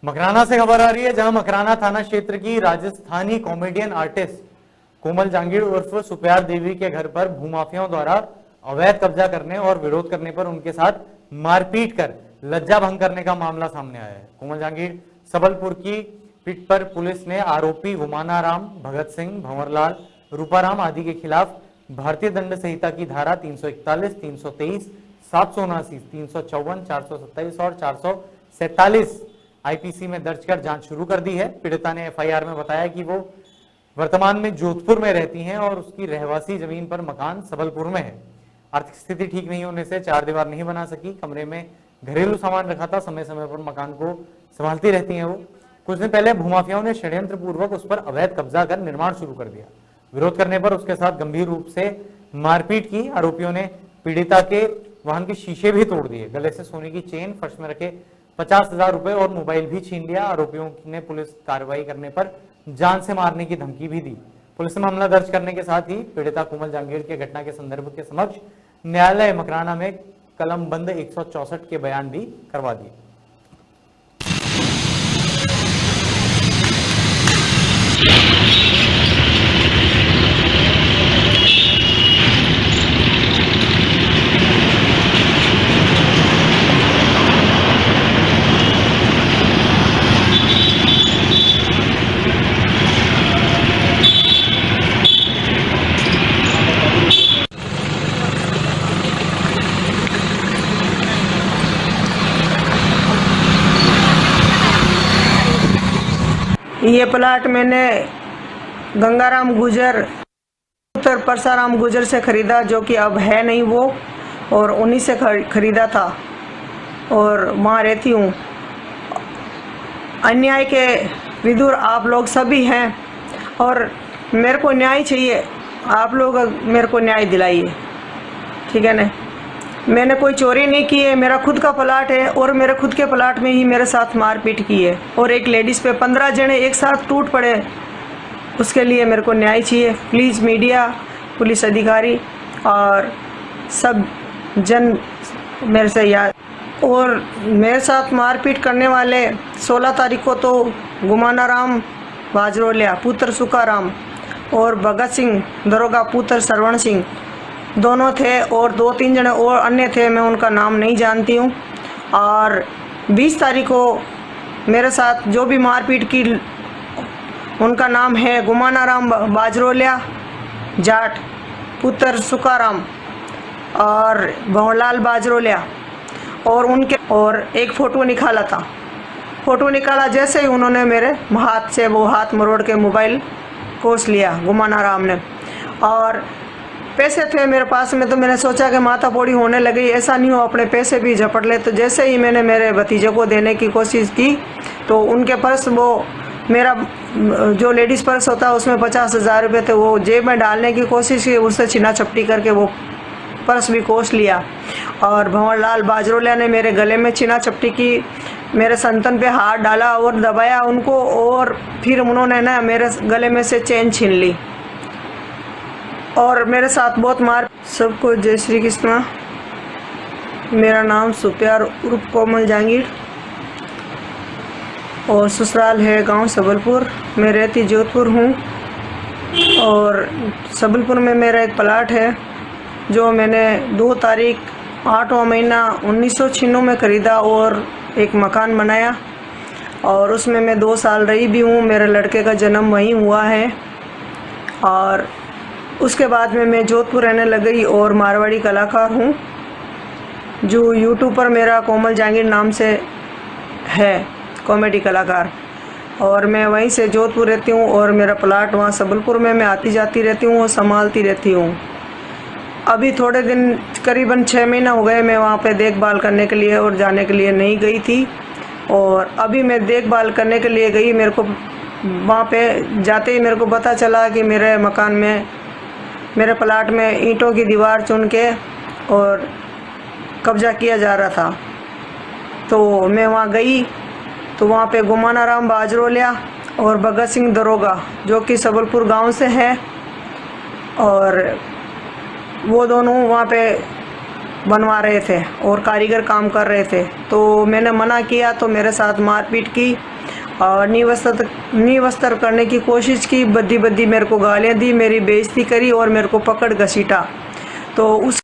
मकराना से खबर आ रही है, जहां मकराना थाना क्षेत्र की राजस्थानी कॉमेडियन आर्टिस्ट कोमल जांगीड़ उर्फ सुप्यार देवी के घर पर भूमाफियाओं द्वारा अवैध कब्जा करने और विरोध करने पर उनके साथ मारपीट कर लज्जा भंग करने का मामला सामने आया है। कोमल जांगीड़ सबलपुर की पीठ पर पुलिस ने आरोपी गुमानाराम, भगत सिंह, भंवरलाल, रूपाराम आदि के खिलाफ भारतीय दंड संहिता की धारा 341, 323, 779, 354, 427 और 447 आईपीसी में दर्ज कर जांच शुरू कर दी है। पीड़िता ने एफआईआर में बताया कि वो वर्तमान में जोधपुर में रहती हैं और उसकी रहवासी जमीन पर मकान सबलपुर में है। आर्थिक स्थिति ठीक नहीं होने से चार दीवार नहीं बना सकी। कमरे में घरेलू सामान रखा था। समय समय पर मकान को संभालती रहती हैं वो। कुछ दिन पहले भूमाफियाओं ने षड्यंत्र पूर्वक उस पर अवैध कब्जा कर निर्माण शुरू कर दिया। विरोध करने पर उसके साथ गंभीर रूप से मारपीट की। आरोपियों ने पीड़िता के वाहन के शीशे भी तोड़ दिए। गले से सोने की चेन, फर्श में रखे 50,000 रुपए और मोबाइल भी छीन लिया। आरोपियों ने पुलिस कार्रवाई करने पर जान से मारने की धमकी भी दी। पुलिस ने मामला दर्ज करने के साथ ही पीड़िता कोमल जांगीड़ के घटना के संदर्भ के समक्ष न्यायालय मकराना में कलम बंद 164 के बयान भी करवा दिए। ये प्लाट मैंने गंगाराम गुजर, पुत्र परसाराम गुजर से खरीदा, जो कि अब है नहीं वो, और उन्हीं से खरीदा था और वहाँ रहती हूँ। अन्याय के विदुर आप लोग सभी हैं और मेरे को न्याय चाहिए। आप लोग मेरे को न्याय दिलाइए, ठीक है ना। मैंने कोई चोरी नहीं की है, मेरा खुद का प्लाट है और मेरे खुद के प्लाट में ही मेरे साथ मारपीट की है और एक लेडीज़ पे 15 जने एक साथ टूट पड़े। उसके लिए मेरे को न्याय चाहिए। प्लीज़ मीडिया, पुलिस अधिकारी और सब जन मेरे से याद। और मेरे साथ मारपीट करने वाले 16 तारीख को तो गुमानाराम बाजरोलिया पुत्र सुकाराम और भगत सिंह दरोगा पुत्र सरवण सिंह दोनों थे और 2-3 जने और अन्य थे, मैं उनका नाम नहीं जानती हूँ। और 20 तारीख को मेरे साथ जो भी मारपीट की उनका नाम है गुमानाराम बाजरोलिया जाट पुत्र सुकाराम और भंवरलाल बाजरोलिया, और उनके और एक फ़ोटो निकाला था। फ़ोटो निकाला जैसे ही उन्होंने मेरे हाथ से वो हाथ मरोड़ के मोबाइल कोस लिया गुमानाराम ने। और पैसे थे मेरे पास में, तो मैंने सोचा कि माथा पोड़ी होने लगी, ऐसा नहीं हो अपने पैसे भी झपट ले। तो जैसे ही मैंने मेरे भतीजे को देने की कोशिश की तो उनके पर्स, वो मेरा जो लेडीज़ पर्स होता है उसमें 50,000 रुपये थे, वो जेब में डालने की कोशिश की, उससे छीना झपटी करके वो पर्स भी कोस लिया। और भंवरलाल बाजरोलिया ने मेरे गले में छीना झपटी की, मेरे संतन पे हाथ डाला और दबाया उनको, और फिर उन्होंने ना मेरे गले में से चेन छीन ली और मेरे साथ बहुत मार। सबको जय श्री कृष्णा। मेरा नाम सुप्यार उर्फ कोमल जांगीड़ और ससुराल है गांव सबलपुर। मैं रहती जोधपुर हूँ और सबलपुर में मेरा एक प्लाट है जो मैंने 2 तारीख 8वां महीना 1996 में ख़रीदा और एक मकान बनाया और उसमें मैं 2 साल रही भी हूँ। मेरे लड़के का जन्म वहीं हुआ है और उसके बाद में मैं जोधपुर रहने लग गई और मारवाड़ी कलाकार हूँ, जो यूट्यूब पर मेरा कोमल जांगीड़ नाम से है, कॉमेडी कलाकार। और मैं वहीं से जोधपुर रहती हूँ और मेरा प्लाट वहाँ सबलपुर में मैं आती जाती रहती हूँ और संभालती रहती हूँ। अभी थोड़े दिन करीबन 6 महीना हो गए मैं वहाँ पे देखभाल करने के लिए और जाने के लिए नहीं गई थी। और अभी मैं देखभाल करने के लिए गई, मेरे को वहाँ पे जाते ही मेरे को पता चला कि मेरे मकान में, मेरे प्लाट में ईंटों की दीवार चुन के और कब्जा किया जा रहा था। तो मैं वहाँ गई तो वहाँ पे गुमानाराम बाजरोलिया और भगत सिंह दरोगा, जो कि सबलपुर गांव से है, और वो दोनों वहाँ पे बनवा रहे थे और कारीगर काम कर रहे थे। तो मैंने मना किया तो मेरे साथ मारपीट की और निवस्त्र करने की कोशिश की, बद्दी बद्दी मेरे को गालियाँ दी, मेरी बेइज्जती करी और मेरे को पकड़ घसीटा। तो उस